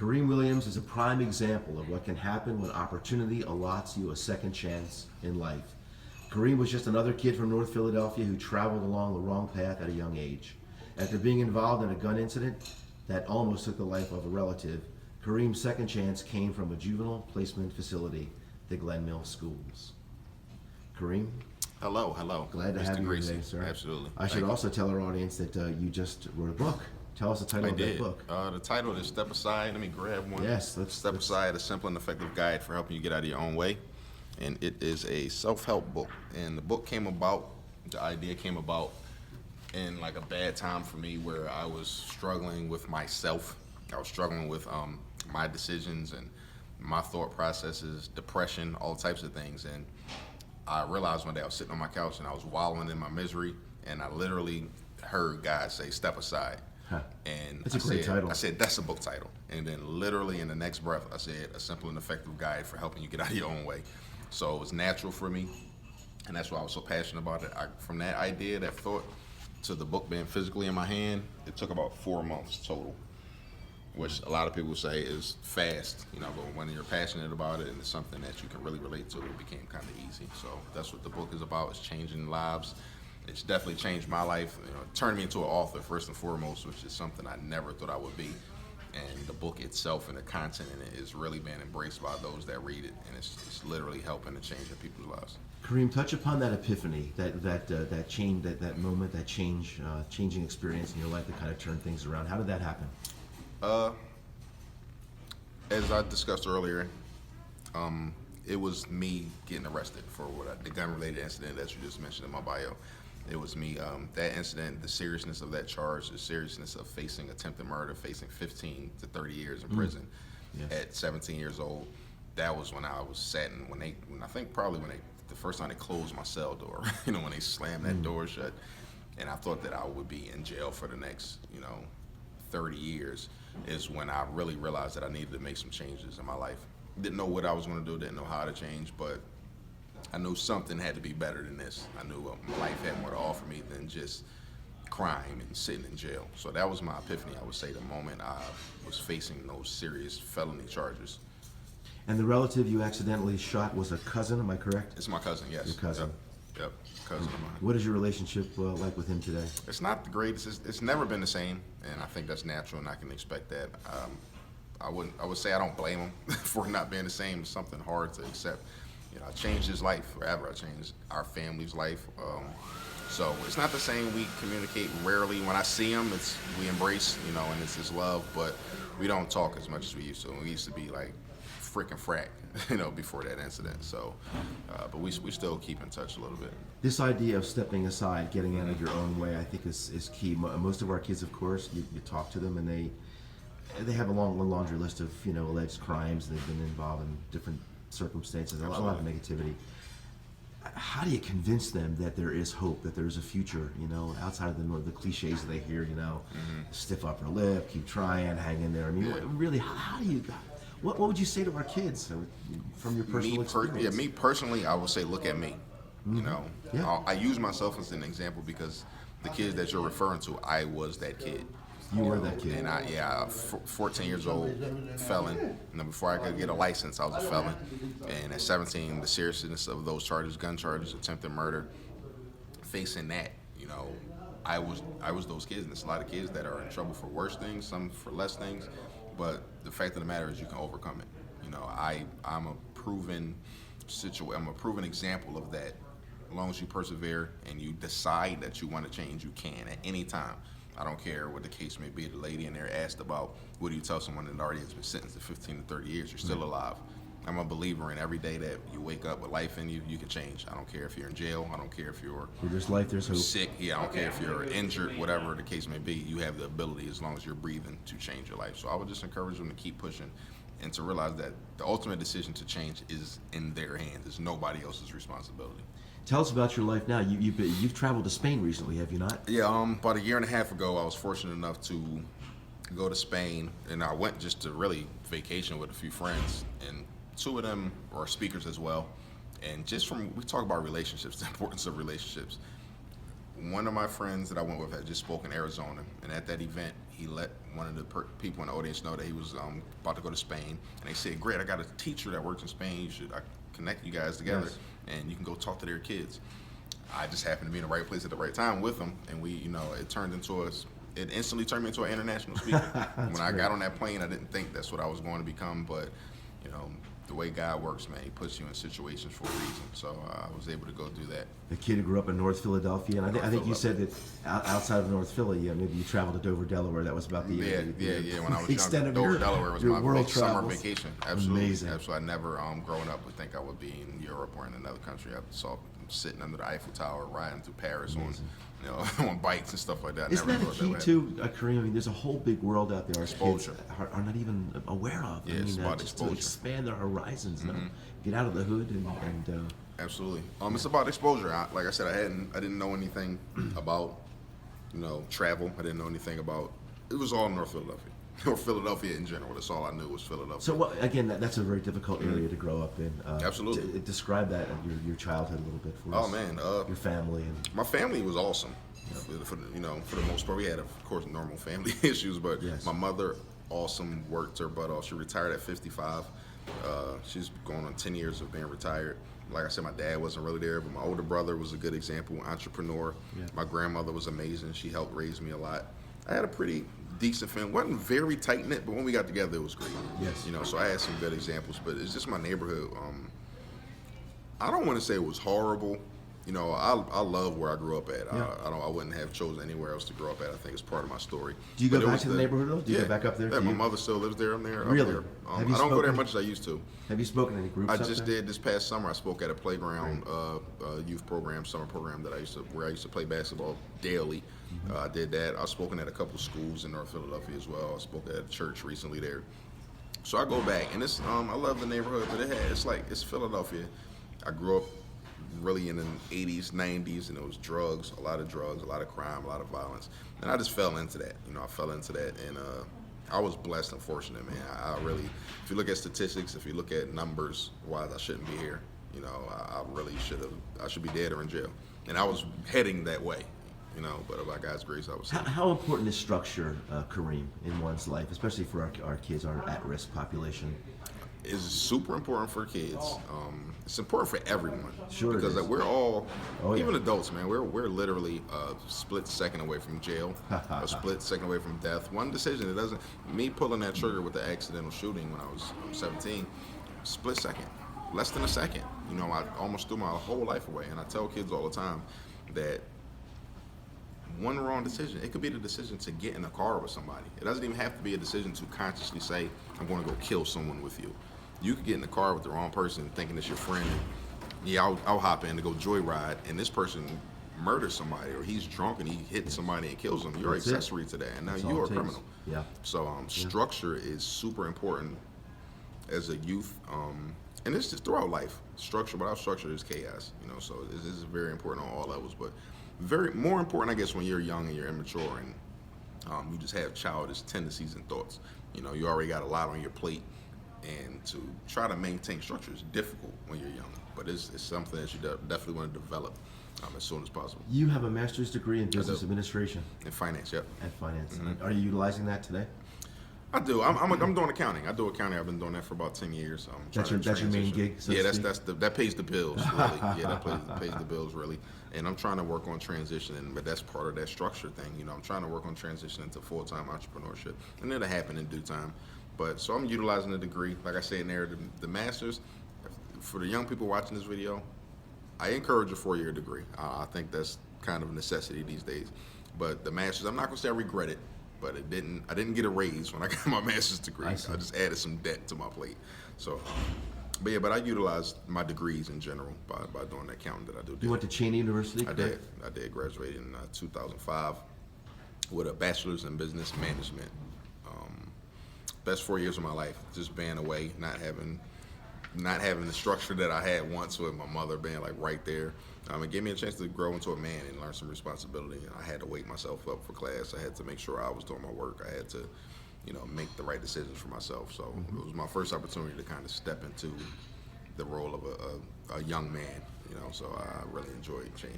Kareem Williams is a prime example of what can happen when opportunity allots you a second chance in life. Kareem was just another kid from North Philadelphia who traveled along the wrong path at a young age. After being involved in a gun incident that almost took the life of a relative, Kareem's second chance came from a juvenile placement facility, the Glen Mill Schools. Kareem? Hello, hello. Glad to Mr. have you Gracie. today, sir. Absolutely. I should also tell our audience that you just wrote a book. Tell us the title of that book. The title is Step Aside. Let me grab one. Yes, Step Aside, a simple and effective guide for helping you get out of your own way. And it is a self-help book. And the book came about, the idea came about in like a bad time for me where I was struggling with myself. I was struggling with my decisions and my thought processes, depression, all types of things. And I realized one day I was sitting on my couch and I was wallowing in my misery, and I literally heard God say, "Step aside." Huh. And That's a great title. I said, that's a book title. And then literally in the next breath, I said, a simple and effective guide for helping you get out of your own way. So it was natural for me, and that's why I was so passionate about it. From that idea, that thought, to the book being physically in my hand, it took about 4 months total, which a lot of people say is fast, but when you're passionate about it and it's something that you can really relate to, it became kind of easy. So that's what the book is about, is changing lives. It's definitely changed my life. It turned me into an author first and foremost, which is something I never thought I would be. And the book itself and the content in it is really being embraced by those that read it, and it's literally helping to change people's lives. Kareem, touch upon that epiphany, that change, that moment, that changing experience in your life that kind of turned things around. How did that happen? As I discussed earlier, it was me getting arrested for the gun-related incident that you just mentioned in my bio. It was me, that incident, the seriousness of that charge, the seriousness of facing attempted murder, facing 15 to 30 years in prison at 17 years old. That was when I was saddened, when the first time they closed my cell door, when they slammed that door shut, and I thought that I would be in jail for the next, 30 years, is when I really realized that I needed to make some changes in my life. Didn't know what I was going to do, didn't know how to change, but I knew something had to be better than this. I knew life had more to offer me than just crime and sitting in jail. So that was my epiphany, I would say, the moment I was facing those serious felony charges. And the relative you accidentally shot was a cousin, am I correct? It's my cousin, yes. Your cousin. Yep. Cousin of mine. What is your relationship like with him today? It's not the greatest. It's never been the same, and I think that's natural, and I can expect that. I would say I don't blame him for not being the same. It's something hard to accept. I changed his life forever. I changed our family's life. So it's not the same. We communicate rarely. When I see him, we embrace, and it's his love, but we don't talk as much as we used to. We used to be like freaking frack, before that incident. So, but we still keep in touch a little bit. This idea of stepping aside, getting out of your own way, I think is key. Most of our kids, of course, you talk to them and they have a long laundry list of alleged crimes. They've been involved in different circumstances, a lot of negativity. How do you convince them that there is hope, that there is a future, outside of the cliches they hear, stiff upper lip, keep trying, hang in there. I mean, really, how do you, what would you say to our kids from your personal experience? Me personally, I would say, look at me. I use myself as an example because the kids that you're referring to, I was that kid. You were that kid. And 14 years old, felon. And then before I could get a license, I was a felon. And at 17, the seriousness of those charges, gun charges, attempted murder, facing that, I was those kids. And there's a lot of kids that are in trouble for worse things, some for less things. But the fact of the matter is, you can overcome it. I'm a proven example of that. As long as you persevere and you decide that you want to change, you can at any time. I don't care what the case may be. The lady in there asked about, what do you tell someone that already has been sentenced to 15 to 30 years? You're still alive. I'm a believer in every day that you wake up with life in you, you can change. I don't care if you're in jail. I don't care if you're there's life, there's hope. Sick. I don't care if you're injured, whatever the case may be. You have the ability, as long as you're breathing, to change your life. So I would just encourage them to keep pushing and to realize that the ultimate decision to change is in their hands. It's nobody else's responsibility. Tell us about your life now. You've traveled to Spain recently, have you not? Yeah, about a year and a half ago, I was fortunate enough to go to Spain, and I went just to really vacation with a few friends, and two of them are speakers as well. And we talk about relationships, the importance of relationships. one of my friends that I went with had just spoke in Arizona, and at that event, he let one of the people in the audience know that he was about to go to Spain, and they said, "Great, I got a teacher that works in Spain. I connect you guys together, Yes. and you can go talk to their kids." I just happened to be in the right place at the right time with them, and it instantly turned me into an international speaker. When I got on that plane, I didn't think that's what I was going to become, but the way God works, man, he puts you in situations for a reason. So I was able to go do that. The kid who grew up in North Philadelphia, and I think you said that outside of North Philly, maybe you traveled to Dover, Delaware. That was about the When I was extent young, of Dover, your, Delaware was your my world summer travels. vacation. Absolutely, Amazing. absolutely. I never, growing up, would think I would be in Europe or in another country. I saw sitting under the Eiffel Tower, riding through Paris on bikes and stuff like that. Isn't never that a thought key would too, Kareem? I mean, there's a whole big world out there our kids Exposure. are not even aware of. Yeah, I it's mean, about just to exposure. expand their horizons, get out of the hood and Absolutely. It's about exposure. Like I said, I didn't know anything about, travel. I didn't know anything about. It was all North Philadelphia, or Philadelphia in general. That's all I knew was Philadelphia. So what? Again, that's a very difficult area to grow up in. Absolutely. Describe that your childhood a little bit for us. Oh man, your family and my family was awesome. For the most part, we had, of course, normal family issues, but Yes. my mother, awesome, worked her butt off. She retired at 55. She's going on 10 years of being retired. Like I said, my dad wasn't really there, but my older brother was a good example, entrepreneur. Yeah. My grandmother was amazing. She helped raise me a lot. I had a pretty decent family. Wasn't very tight knit, but when we got together, it was great. Yes. So I had some good examples, but it's just my neighborhood. I don't want to say it was horrible. I love where I grew up at. Yeah. I wouldn't have chosen anywhere else to grow up at. I think it's part of my story. Do you But go it back was to the neighborhood though? Do you yeah. go back up there? Yeah, Do my you- mother still lives there. I'm there. Really? Up there. Have you I don't go there spoken- much as I used to. Have you spoken in any groups? I up just there? did this past summer. I spoke at a playground youth program, summer program where I used to play basketball daily. I did that. I've spoken at a couple schools in North Philadelphia as well. I spoke at a church recently there. So I go back, and it's I love the neighborhood, but it's Philadelphia. I grew up really in the 80s, 90s, and it was drugs, a lot of crime, a lot of violence, and I just fell into that. I fell into that, and I was blessed and fortunate, man. I really, if you look at statistics, if you look at numbers, wise, I shouldn't be here. I really I should be dead or in jail, and I was heading that way. But by God's grace, I was. How important is structure, Kareem, in one's life, especially for our kids, our at-risk population? Is super important for kids. It's important for everyone. Sure it because is. we're all, Oh, yeah. even adults, man. We're literally a split second away from jail, a split second away from death. One decision. It doesn't. Me pulling that trigger with the accidental shooting when I was 17, split second, less than a second. I almost threw my whole life away. And I tell kids all the time that one wrong decision, it could be the decision to get in a car with somebody. It doesn't even have to be a decision to consciously say, I'm going to go kill someone with you. You could get in the car with the wrong person thinking it's your friend. And, I'll hop in to go joyride, and this person murders somebody, or he's drunk and he hits somebody and kills them. You're That's it. accessory to that, and now That's you all are it a takes. criminal. Yeah. So structure is super important as a youth, and it's just throughout life. Structure, without structure, is chaos. So this is very important on all levels, but more important, I guess, when you're young and you're immature and you just have childish tendencies and thoughts. You already got a lot on your plate, and to try to maintain structure is difficult when you're young, but it's something that you definitely want to develop as soon as possible. You have a master's degree in business do. administration In finance, yep. and finance. Are you utilizing that today? I do. I'm doing accounting. I do accounting. I've been doing that for about 10 years. That's your main gig, so yeah, to speak? that pays the bills, really. Yeah, that pays the bills, really. And I'm trying to work on transitioning, but that's part of that structure thing. I'm trying to work on transitioning to full-time entrepreneurship, and it'll happen in due time. But so I'm utilizing the degree, like I said in there, the master's. For the young people watching this video, I encourage a 4-year degree. I think that's kind of a necessity these days. But the master's, I'm not gonna say I regret it, but I didn't get a raise when I got my master's degree. I see. just added some debt to my plate. So, but I utilized my degrees in general by doing the accounting that I do. You went to Cheney University? I did. Graduated in 2005 with a bachelor's in business management. Best 4 years of my life, just being away, not having the structure that I had once with my mother being like right there. It gave me a chance to grow into a man and learn some responsibility. I had to wake myself up for class. I had to make sure I was doing my work. I had to, make the right decisions for myself. So it was my first opportunity to kind of step into the role of a young man. So I really enjoyed Cheney.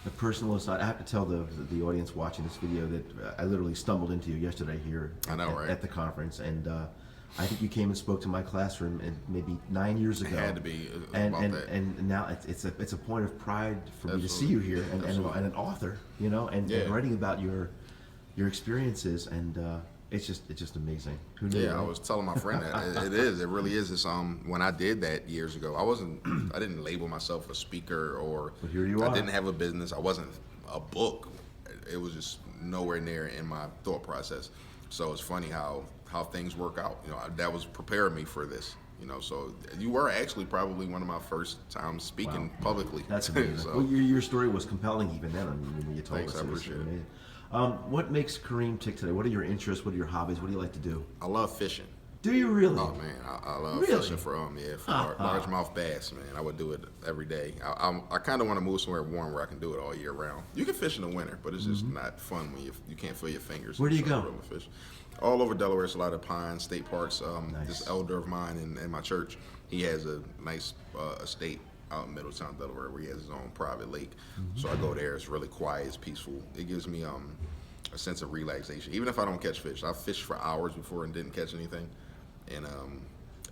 The personal aside, I have to tell the audience watching this video that I literally stumbled into you yesterday here I know, right? at the conference, and I think you came and spoke to my classroom maybe 9 years ago. It had to be and about and, that. and now it's a point of pride for me to see Absolutely. you here and an author, you know, and writing about your experiences, and it's just amazing. Who knew? Yeah, I right? was telling my friend that it really is. It's when I did that years ago, I didn't label myself a speaker, or But here you I are. didn't have a business. I wasn't a book. It was just nowhere near in my thought process. So it's funny how things work out. You know, that was preparing me for this. You know, so you were actually probably one of my first times speaking publicly. That's amazing. So, Well, your story was compelling even then. I mean, when you told Thanks, us, I it was appreciate it. amazing. What makes Kareem tick today? What are your interests? What are your hobbies? What do you like to do? I love fishing. Do you really? Oh man, I love Really? fishing for largemouth bass. Man, I would do it every day. I kind of want to move somewhere warm where I can do it all year round. You can fish in the winter, but it's just not fun when you can't feel your fingers. Where do you trying go? to reel the fish. All over Delaware. It's a lot of pines, state parks. Nice. This elder of mine in my church, he has a nice estate out in Middletown, Delaware, where he has his own private lake. So I go there. It's really quiet. It's peaceful. It gives me a sense of relaxation. Even if I don't catch fish, I fished for hours before and didn't catch anything. And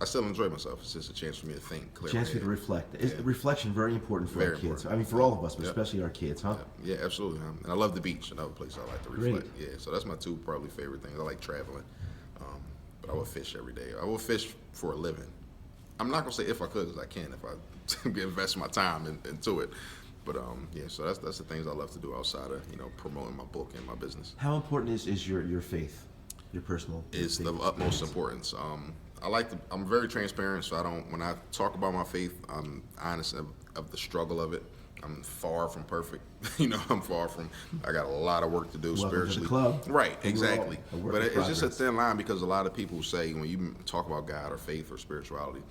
I still enjoy myself. It's just a chance for me to think clearly. Chance for you to reflect. Is reflection very important for Very our kids? important. I mean, for all of us, but Yep. especially our kids, huh? Yeah, absolutely. And I love the beach. Another place I like to Great. reflect. Yeah, so that's my two probably favorite things. I like traveling, but I will fish every day. I will fish for a living. I'm not gonna say if I could, because I can if I invest my time into it. But yeah, so that's the things I love to do outside of promoting my book and my business. How important is your faith, your personal? Is faith the utmost experience? importance. I'm very transparent, so when I talk about my faith, I'm honest of the struggle of it. I'm far from perfect. I'm far from. I got a lot of work to do Welcome to the spiritually. club. Right, We're all exactly. a work But in it's just a progress. thin line, because a lot of people say when you talk about God or faith or spirituality,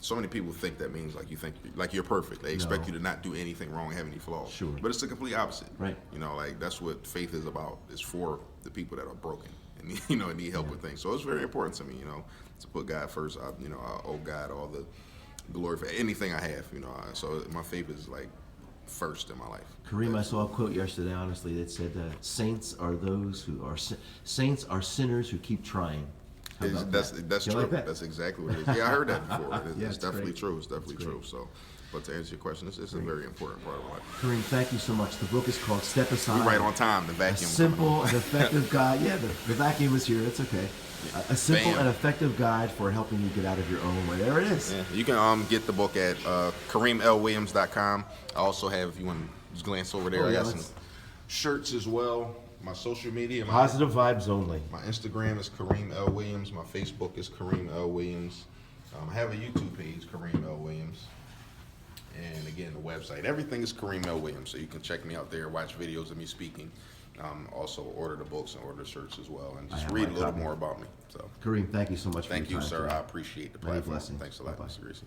so many people think that means like you think like you're perfect. They expect No. you to not do anything wrong, have any flaws. Sure. But it's the complete opposite. Right. Like that's what faith is about. It's for the people that are broken and need help with things. So it's very important to me, to put God first. I owe God all the glory for anything I have. So my faith is like first in my life. Kareem, I saw a quote yesterday, honestly, that said, "Saints are those who are saints are sinners who keep trying." How about That's that? that's You true. like that? That's exactly what it is. Yeah, I heard that before. Yeah, It's it's definitely great. true. It's definitely It's true. great. So, but to answer your question, it's a very important part of my life. Kareem, thank you so much. The book is called "Step Aside." We right on time. The A vacuum. simple and effective guide. Yeah, the vacuum is here. It's okay. A simple Bam. and effective guide for helping you get out of your own way. There it is. Yeah, you can get the book at KareemLWilliams.com. I also have, if you want to just glance over there, Oh, I yeah, got some let's- shirts as well. My social media, Positive vibes only. my Instagram is Kareem L. Williams. My Facebook is Kareem L. Williams. I have a YouTube page, Kareem L. Williams. And again, the website. Everything is Kareem L. Williams. So you can check me out there, watch videos of me speaking. Also order the books and order the shirts as well. And I just have read my a little copy. more about me. So Kareem, thank you so much for thank your you, time sir. today. I appreciate the Many platform. blessings. Thanks a lot, Bye-bye. Mr. Greasy.